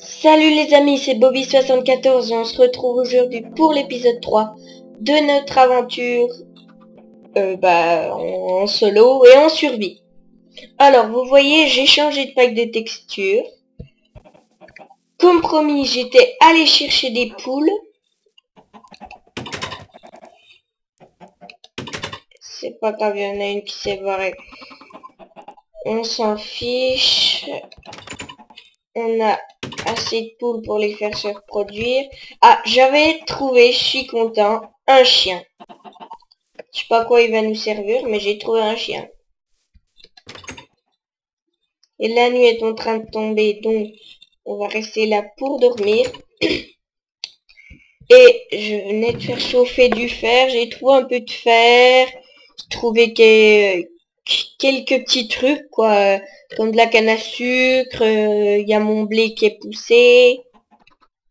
Salut les amis, c'est Bobby74 et on se retrouve aujourd'hui pour l'épisode 3 de notre aventure en solo et en survie. Alors vous voyez, j'ai changé de pack de texture. Comme promis, j'étais allé chercher des poules. C'est pas grave, il y en a une qui s'est barrée. On s'en fiche. On a assez de poules pour les faire se reproduire. Ah, j'avais trouvé, je suis content, un chien. Je sais pas à quoi il va nous servir, mais j'ai trouvé un chien. Et la nuit est en train de tomber, donc on va rester là pour dormir. Et je venais de faire chauffer du fer. J'ai trouvé un peu de fer. J'ai trouvé quelques petits trucs, quoi. Comme de la canne à sucre. Il y a mon blé qui est poussé.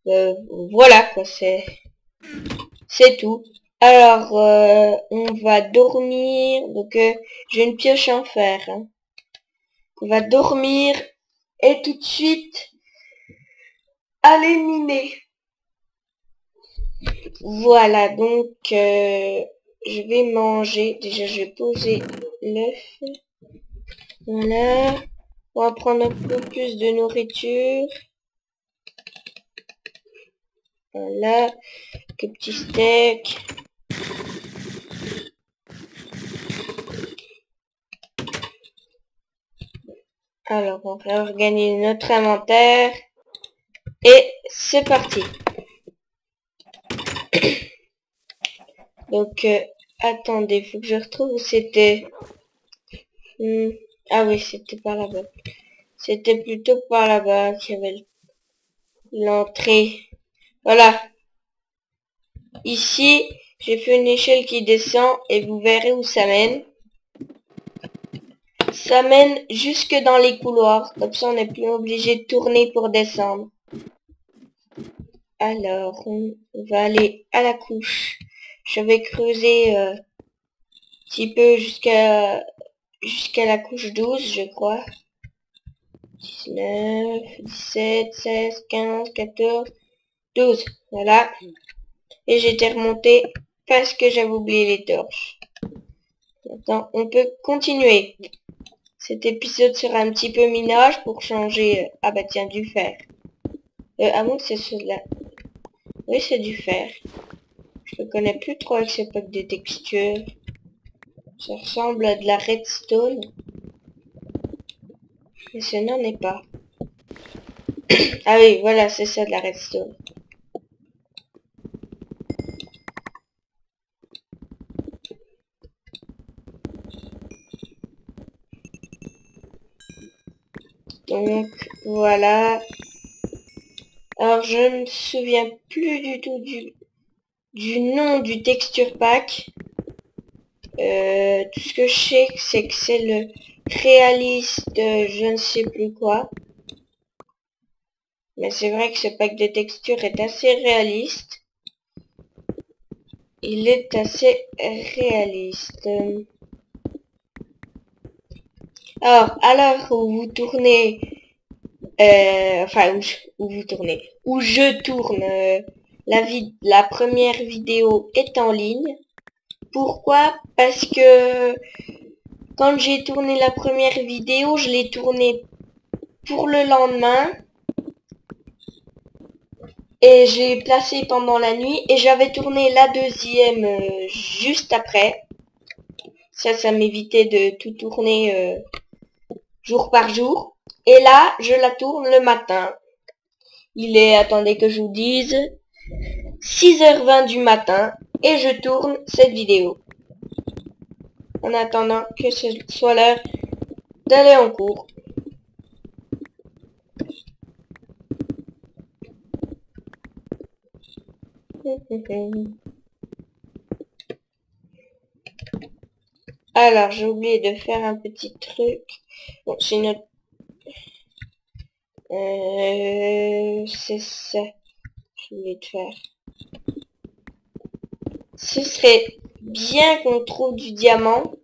Voilà, quoi. C'est tout. Alors, on va dormir. Donc, j'ai une pioche en fer. Hein. On va dormir et tout de suite aller miner. Voilà, donc je vais manger. Déjà, je vais poser l'œuf. Voilà. On va prendre un peu plus de nourriture. Voilà. Quelques petits steaks. Alors, on va organiser notre inventaire. Et c'est parti. Donc, attendez, faut que je retrouve où c'était. Ah oui, c'était par là-bas. C'était plutôt par là-bas qu'il y avait l'entrée. Voilà. Ici, j'ai fait une échelle qui descend et vous verrez où ça mène. Ça mène jusque dans les couloirs. Comme ça, on n'est plus obligé de tourner pour descendre. Alors, on va aller à la couche. Je vais creuser un petit peu jusqu'à la couche 12, je crois. 19, 17, 16, 15, 14, 12. Voilà. Et j'étais remonté parce que j'avais oublié les torches. Maintenant, on peut continuer. Cet épisode sera un petit peu minage pour changer... Ah bah tiens, du fer. Ah bon, c'est celui-là. Oui, c'est du fer. Je ne connais plus trop avec ce pack de textures. Ça ressemble à de la redstone. Mais ce n'en est pas. Ah oui, voilà, c'est ça de la redstone. Donc, voilà. Alors, je ne me souviens plus du tout du nom du texture pack. Tout ce que je sais, c'est que c'est le réaliste je ne sais plus quoi. Mais c'est vrai que ce pack de texture est assez réaliste. Il est assez réaliste. Alors, à l'heure où vous tournez... où je tourne, la première vidéo est en ligne. Pourquoi? Parce que quand j'ai tourné la première vidéo, je l'ai tournée pour le lendemain. Et j'ai placé pendant la nuit. Et j'avais tourné la deuxième juste après. Ça m'évitait de tout tourner jour par jour. Et là, je la tourne le matin. Il est, attendez que je vous dise, 6h20 du matin. Et je tourne cette vidéo. En attendant que ce soit l'heure d'aller en cours. Alors, j'ai oublié de faire un petit truc. Bon, c'est notre... c'est ça. Je voulais de faire. Ce serait bien qu'on trouve du diamant.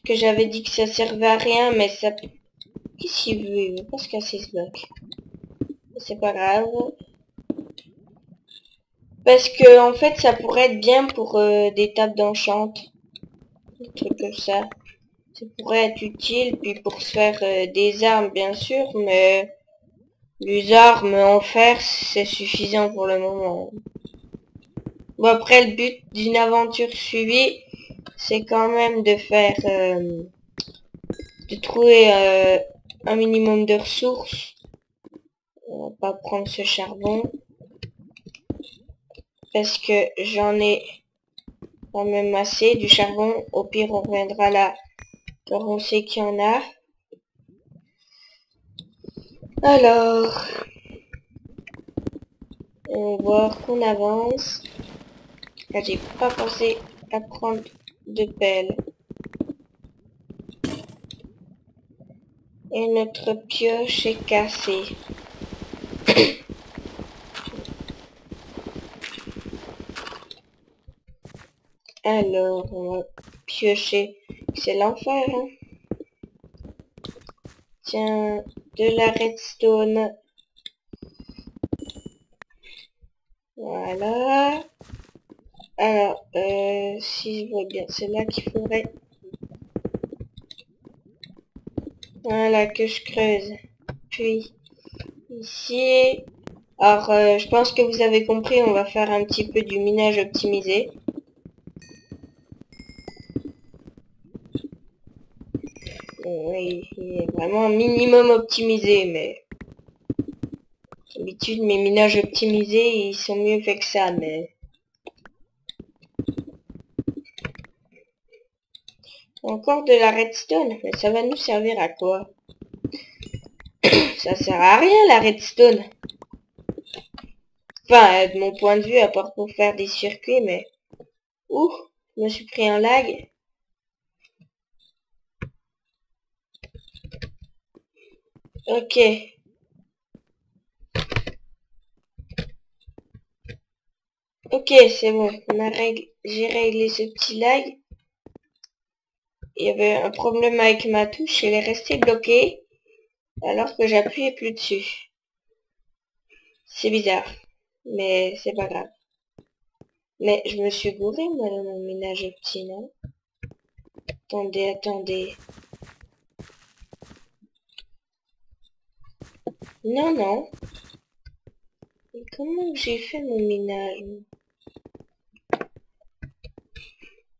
Que j'avais dit que ça servait à rien, mais ça... Qu'est-ce qu'il veut? Il veut pas se casser ce bloc. c'est pas grave. Parce que en fait ça pourrait être bien pour des tables d'enchant. Des trucs comme ça. Ça pourrait être utile, puis pour se faire des armes bien sûr, mais les armes en fer c'est suffisant pour le moment. Bon après le but d'une aventure suivie, c'est quand même de faire de trouver un minimum de ressources. On va pas prendre ce charbon parce que j'en ai quand même assez du charbon. Au pire on reviendra là quand on sait qu'il y en a. Alors on va voir qu'on avance. Là j'ai pas pensé à prendre de pelle. Et notre pioche est cassée. Alors, on va piocher. C'est l'enfer, hein. Tiens, de la redstone. Voilà. Alors, si je vois bien, c'est là qu'il faudrait... Voilà, que je creuse. Puis, ici... Alors, je pense que vous avez compris, on va faire un petit peu du minage optimisé. Oui, il est vraiment minimum optimisé, mais... D'habitude, mes minages optimisés, ils sont mieux faits que ça, mais... Encore de la redstone, mais ça va nous servir à quoi? Ça sert à rien, la redstone. Enfin, de mon point de vue, à part pour faire des circuits, mais... Ouh, je me suis pris un lag. Ok. Ok, c'est bon. J'ai réglé ce petit lag. Il y avait un problème avec ma touche, elle est restée bloquée alors que j'appuyais plus dessus. C'est bizarre, mais c'est pas grave. Mais je me suis gouré, moi, dans mon ménage petit, non? Attendez. Non, non. Mais comment j'ai fait mon ménage?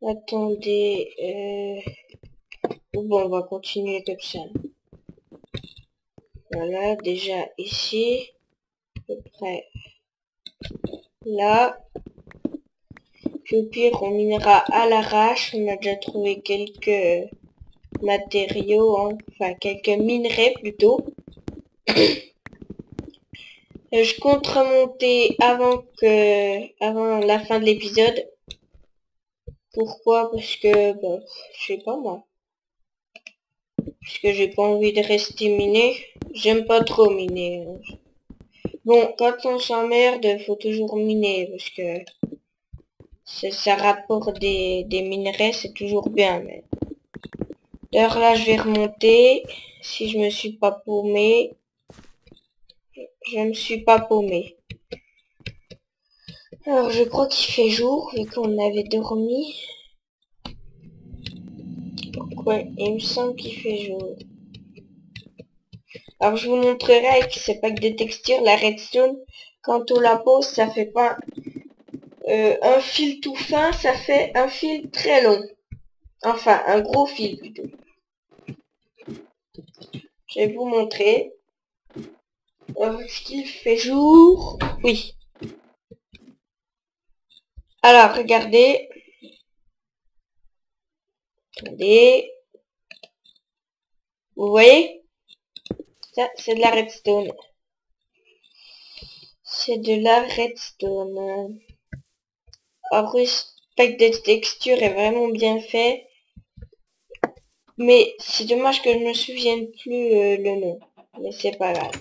Attendez, bon, on va continuer comme ça. Voilà, déjà ici, à peu près là. Puis au pire, on minera à l'arrache. On a déjà trouvé quelques matériaux, hein. Enfin quelques minerais plutôt. Je compte remonter avant la fin de l'épisode. Pourquoi? Parce que, bon, je sais pas moi. Parce que j'ai pas envie de rester miné. J'aime pas trop miner. Bon, quand on s'emmerde, faut toujours miner, parce que ça rapporte des minerais, c'est toujours bien. Mais... D'ailleurs là, je vais remonter. Si je me suis pas paumé. Je me suis pas paumé. Alors, je crois qu'il fait jour, vu qu'on avait dormi. Ouais, il me semble qu'il fait jour. Alors, je vous montrerai avec ce pack de textures, la redstone. Quand on la pose, ça fait pas un fil tout fin, ça fait un fil très long. Enfin, un gros fil plutôt. Je vais vous montrer. Est-ce qu'il fait jour? Oui. Alors, regardez. Regardez. Vous voyez? Ça, c'est de la redstone. C'est de la redstone. Alors, oui, ce pack de texture est vraiment bien fait. Mais c'est dommage que je me souvienne plus le nom. Mais c'est pas grave.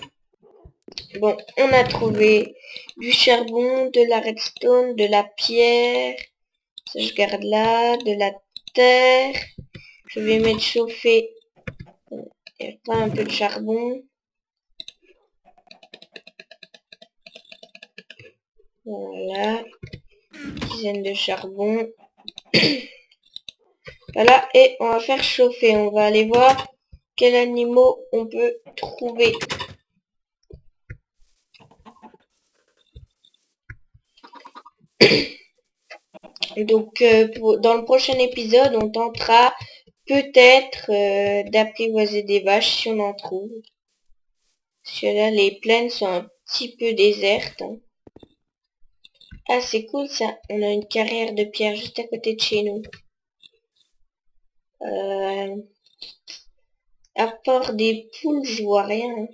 Bon, on a trouvé du charbon, de la redstone, de la pierre. Ça, je garde là. De la terre. Je vais mettre chauffer. Il y a pas un peu de charbon. Voilà. Dizaine de charbon. Voilà, et on va faire chauffer. On va aller voir quels animaux on peut trouver. Donc, dans le prochain épisode, on tentera peut-être d'apprivoiser des vaches si on en trouve. Parce que là, les plaines sont un petit peu désertes. Hein. Ah, c'est cool ça. On a une carrière de pierre juste à côté de chez nous. À part des poules, je vois rien. Hein.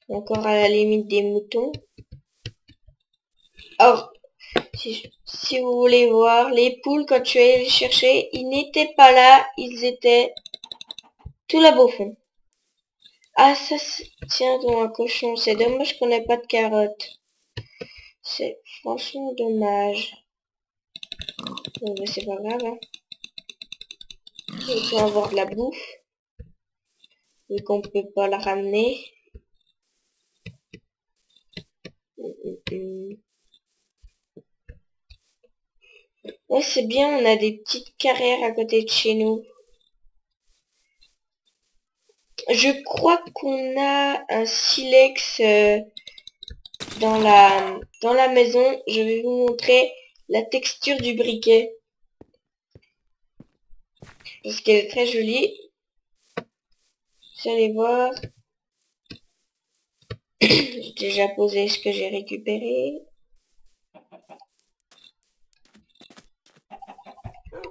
Encore à la limite des moutons. Or, si vous voulez voir, les poules, quand tu allais les chercher, ils n'étaient pas là. Ils étaient tout là-bas au fond. Ah, ça, tiens, dans un cochon. C'est dommage qu'on n'ait pas de carottes. C'est franchement dommage. Bon, mais c'est pas grave, hein. On peut avoir de la bouffe. Vu qu'on peut pas la ramener. Ouais, c'est bien, on a des petites carrières à côté de chez nous. Je crois qu'on a un silex dans la maison. Je vais vous montrer la texture du briquet. Parce qu'elle est très jolie. Vous allez voir. J'ai déjà posé ce que j'ai récupéré.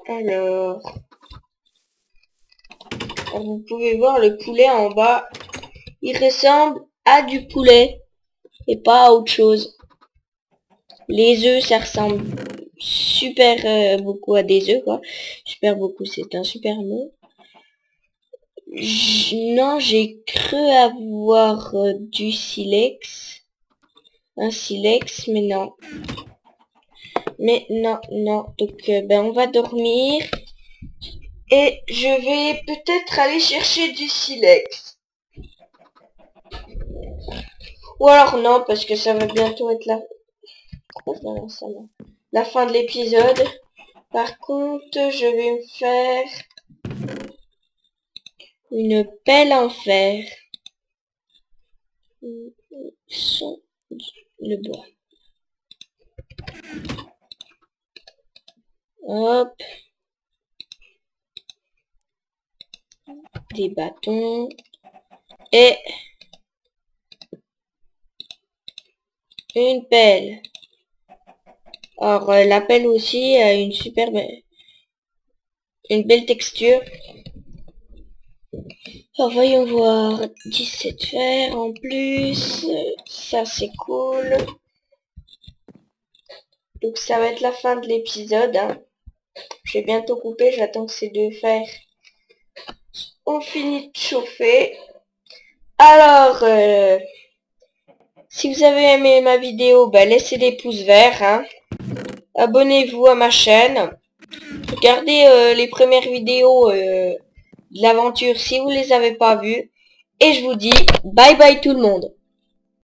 Alors, vous pouvez voir le poulet en bas. Il ressemble à du poulet et pas à autre chose. Les œufs, ça ressemble super beaucoup à des œufs, quoi. Super beaucoup, c'est un super mot. Non, j'ai cru avoir du silex. Un silex, mais non. Mais non, non. Donc, ben, on va dormir. Et je vais peut-être aller chercher du silex. Ou alors non, parce que ça va bientôt être la fin de l'épisode. Par contre, je vais me faire une pelle en fer. Le bois. Hop. Des bâtons. Et une pelle. Alors, la pelle aussi a une belle texture. Alors, voyons voir. 17 fer en plus. Ça, c'est cool. Donc, ça va être la fin de l'épisode. Hein. Je vais bientôt couper. J'attends que ces deux fers ont fini de chauffer. Alors, si vous avez aimé ma vidéo, bah, laissez des pouces verts. Hein. Abonnez-vous à ma chaîne. Regardez les premières vidéos de l'aventure si vous les avez pas vues. Et je vous dis bye bye tout le monde.